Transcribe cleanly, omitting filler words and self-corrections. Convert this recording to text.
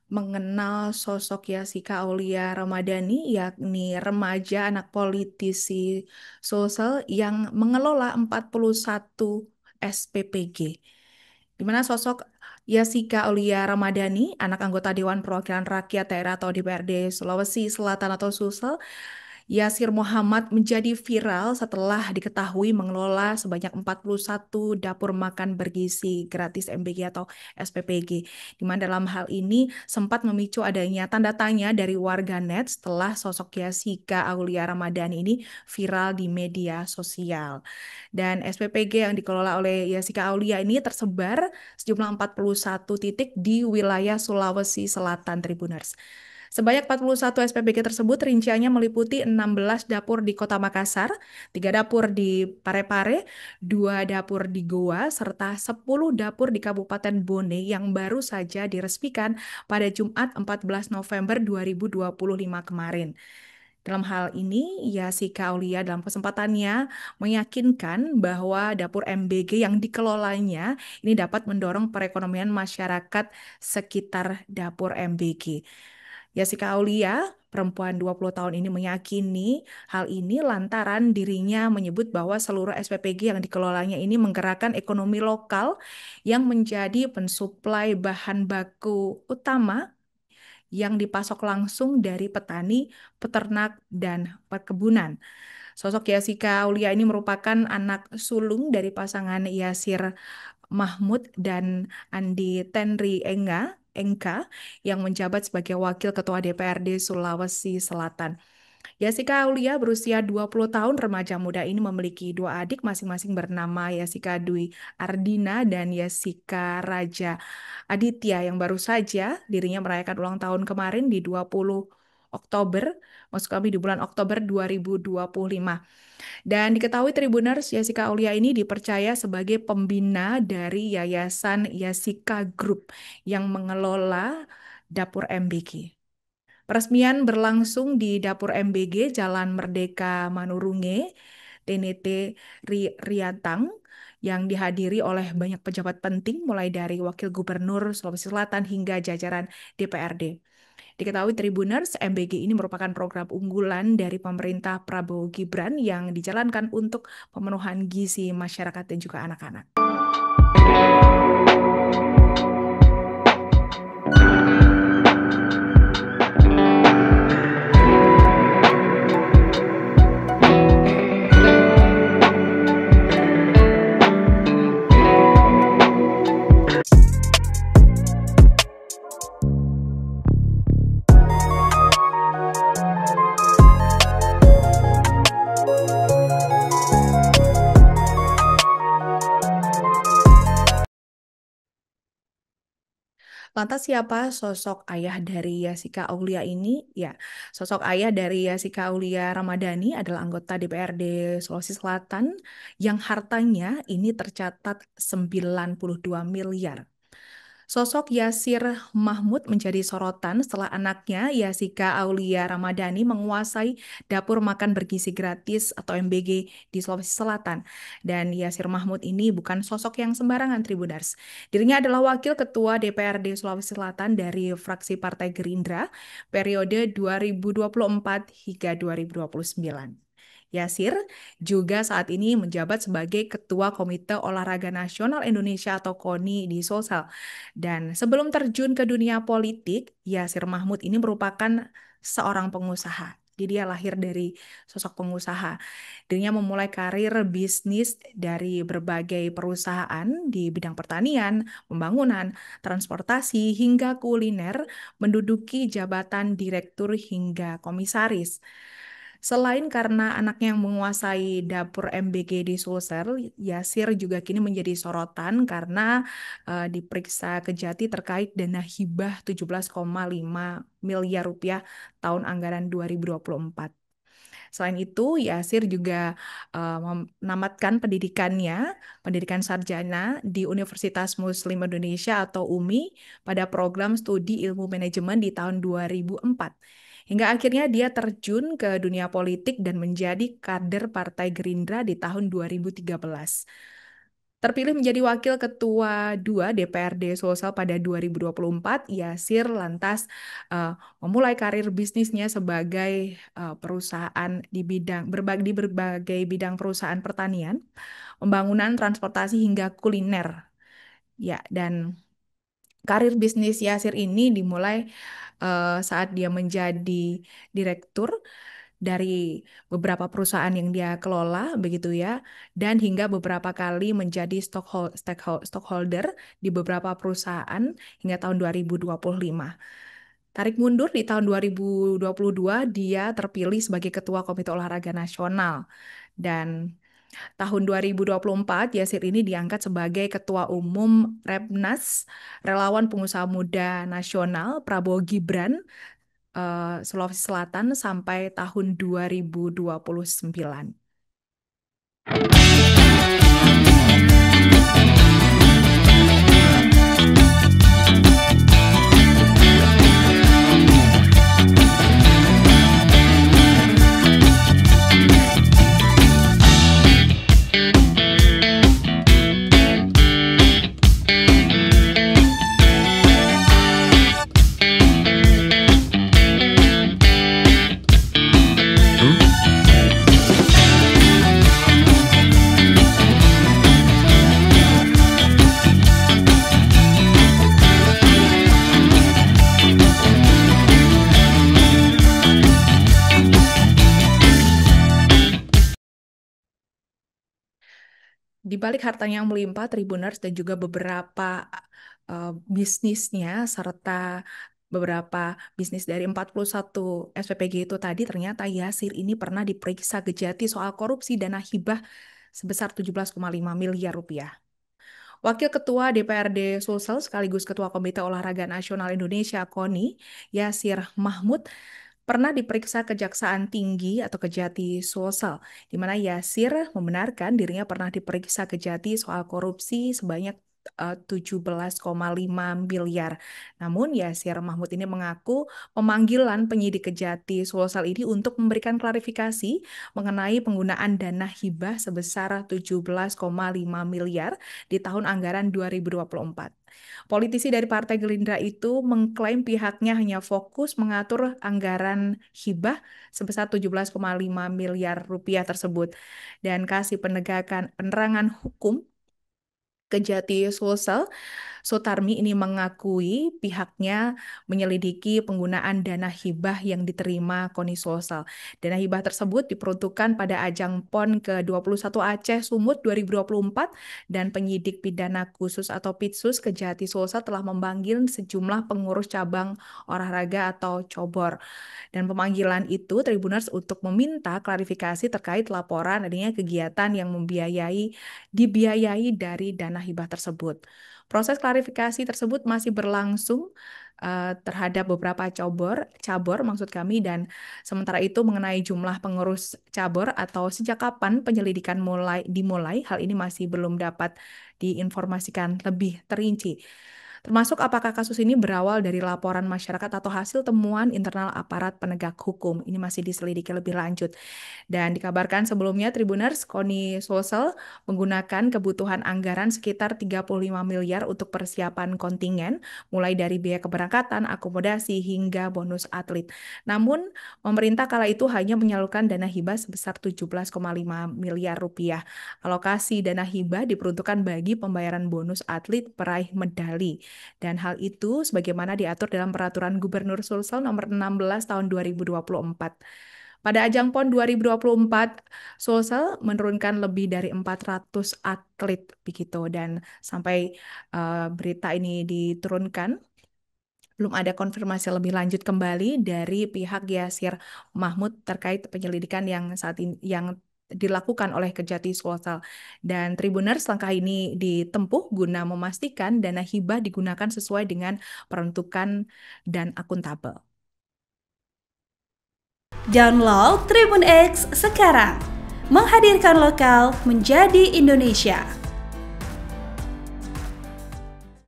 mengenal sosok Yasika Aulia Ramadhani, yakni remaja anak politisi Sulsel yang mengelola 41 SPPG. Di mana sosok Yasika Aulia Ramadhani, anak anggota Dewan Perwakilan Rakyat Daerah atau DPRD Sulawesi Selatan atau Sulsel, Yasir Muhammad menjadi viral setelah diketahui mengelola sebanyak 41 dapur makan bergizi gratis MBG atau SPPG. Di mana dalam hal ini sempat memicu adanya tanda tanya dari warganet setelah sosok Yasika Aulia Ramadhani ini viral di media sosial. Dan SPPG yang dikelola oleh Yasika Aulia ini tersebar sejumlah 41 titik di wilayah Sulawesi Selatan, Tribuners. Sebanyak 41 SPBG tersebut rinciannya meliputi 16 dapur di Kota Makassar, 3 dapur di Parepare, 2 dapur di Goa, serta 10 dapur di Kabupaten Bone yang baru saja diresmikan pada Jumat 14 November 2025 kemarin. Dalam hal ini, Yasika Aulia dalam kesempatannya meyakinkan bahwa dapur MBG yang dikelolanya ini dapat mendorong perekonomian masyarakat sekitar dapur MBG. Yasika Aulia, perempuan 20 tahun ini meyakini hal ini lantaran dirinya menyebut bahwa seluruh SPPG yang dikelolanya ini menggerakkan ekonomi lokal yang menjadi pensuplai bahan baku utama yang dipasok langsung dari petani, peternak, dan perkebunan. Sosok Yasika Aulia ini merupakan anak sulung dari pasangan Yasir Mahmud dan Andi Tenri Engka yang menjabat sebagai Wakil Ketua DPRD Sulawesi Selatan. Yasika Aulia berusia 20 tahun, remaja muda ini memiliki dua adik masing-masing bernama Yasika Dwi Ardina dan Yasika Raja Aditya yang baru saja dirinya merayakan ulang tahun kemarin di 20 Oktober, maksud kami di bulan Oktober 2025. Dan diketahui Tribuners, Yasika Aulia ini dipercaya sebagai pembina dari Yayasan Yasika Group yang mengelola dapur MBG. Peresmian berlangsung di dapur MBG Jalan Merdeka Manurunge, TNT Riatang, yang dihadiri oleh banyak pejabat penting mulai dari Wakil Gubernur Sulawesi Selatan hingga jajaran DPRD. Diketahui Tribuners, MBG ini merupakan program unggulan dari pemerintah Prabowo Gibran yang dijalankan untuk pemenuhan gizi masyarakat dan juga anak-anak. Lantas siapa sosok ayah dari Yasika Aulia ini? Ya, sosok ayah dari Yasika Aulia Ramadhani adalah anggota DPRD Sulawesi Selatan yang hartanya ini tercatat 92 miliar. Sosok Yasir Mahmud menjadi sorotan setelah anaknya Yasika Aulia Ramadhani menguasai dapur makan bergizi gratis atau MBG di Sulawesi Selatan. Dan Yasir Mahmud ini bukan sosok yang sembarangan, Tribuners. Dirinya adalah wakil ketua DPRD Sulawesi Selatan dari fraksi Partai Gerindra periode 2024 hingga 2029. Yasir juga saat ini menjabat sebagai Ketua Komite Olahraga Nasional Indonesia atau KONI di Sulsel. Dan sebelum terjun ke dunia politik, Yasir Mahmud ini merupakan seorang pengusaha. Jadi dia lahir dari sosok pengusaha. Dirinya memulai karir bisnis dari berbagai perusahaan di bidang pertanian, pembangunan, transportasi, hingga kuliner, menduduki jabatan direktur hingga komisaris. Selain karena anaknya yang menguasai dapur MBG di Sulsel, Yasir juga kini menjadi sorotan karena diperiksa Kejati terkait dana hibah 17,5 miliar rupiah tahun anggaran 2024. Selain itu, Yasir juga menamatkan pendidikan sarjana di Universitas Muslim Indonesia atau UMI pada program studi ilmu manajemen di tahun 2004. Hingga akhirnya dia terjun ke dunia politik dan menjadi kader Partai Gerindra di tahun 2013. Terpilih menjadi Wakil Ketua 2 DPRD Sulsel pada 2024, Yasir lantas memulai karir bisnisnya sebagai perusahaan di berbagai bidang perusahaan pertanian, pembangunan, transportasi hingga kuliner. Ya, dan karir bisnis Yasir ini dimulai saat dia menjadi direktur dari beberapa perusahaan yang dia kelola, begitu ya, dan hingga beberapa kali menjadi stockholder di beberapa perusahaan hingga tahun 2025. Tarik mundur di tahun 2022, dia terpilih sebagai Ketua Komite Olahraga Nasional. Dan tahun 2024, Yasir ini diangkat sebagai Ketua Umum Repnas, Relawan Pengusaha Muda Nasional Prabowo Gibran, Sulawesi Selatan sampai tahun 2029. Di balik hartanya yang melimpah, Tribuners dan juga beberapa bisnisnya serta beberapa bisnis dari 41 SPPG itu tadi, ternyata Yasir ini pernah diperiksa Kejati soal korupsi dana hibah sebesar 17,5 miliar rupiah. Wakil Ketua DPRD Sulsel sekaligus Ketua Komite Olahraga Nasional Indonesia KONI, Yasir Mahmud, pernah diperiksa Kejaksaan Tinggi atau Kejati Sulsel, di mana Yasir membenarkan dirinya pernah diperiksa Kejati soal korupsi sebanyak 17,5 miliar. Namun Yasir Mahmud ini mengaku pemanggilan penyidik Kejati Sulsel ini untuk memberikan klarifikasi mengenai penggunaan dana hibah sebesar 17,5 miliar di tahun anggaran 2024. Politisi dari Partai Gerindra itu mengklaim pihaknya hanya fokus mengatur anggaran hibah sebesar 17,5 miliar rupiah tersebut dan kasih penerangan hukum Kejati Sulsel. Sutarmi ini mengakui pihaknya menyelidiki penggunaan dana hibah yang diterima KONI Sulsel. Dana hibah tersebut diperuntukkan pada ajang PON ke-21 Aceh Sumut 2024 dan penyidik pidana khusus atau Pitsus Kejati Sulsel telah memanggil sejumlah pengurus cabang olahraga atau COBOR. Dan pemanggilan itu Tribuners untuk meminta klarifikasi terkait laporan adanya kegiatan yang dibiayai dari dana hibah tersebut. Proses klarifikasi tersebut masih berlangsung terhadap beberapa cabur maksud kami, dan sementara itu mengenai jumlah pengurus cabur atau sejak kapan penyelidikan dimulai, hal ini masih belum dapat diinformasikan lebih terinci. Termasuk apakah kasus ini berawal dari laporan masyarakat atau hasil temuan internal aparat penegak hukum. Ini masih diselidiki lebih lanjut. Dan dikabarkan sebelumnya Tribuners KONI Sulsel menggunakan kebutuhan anggaran sekitar 35 miliar untuk persiapan kontingen, mulai dari biaya keberangkatan, akomodasi, hingga bonus atlet. Namun, pemerintah kala itu hanya menyalurkan dana hibah sebesar 17,5 miliar rupiah. Alokasi dana hibah diperuntukkan bagi pembayaran bonus atlet peraih medali. Dan hal itu sebagaimana diatur dalam Peraturan Gubernur Sulsel nomor 16 tahun 2024. Pada ajang PON 2024, Sulsel menurunkan lebih dari 400 atlet begitu, dan sampai berita ini diturunkan belum ada konfirmasi lebih lanjut kembali dari pihak Yasir Mahmud terkait penyelidikan yang saat ini dilakukan oleh Kejati Sulsel. Dan Tribuners, langkah ini ditempuh guna memastikan dana hibah digunakan sesuai dengan peruntukan dan akuntabel. Download Tribun X sekarang, menghadirkan lokal menjadi Indonesia.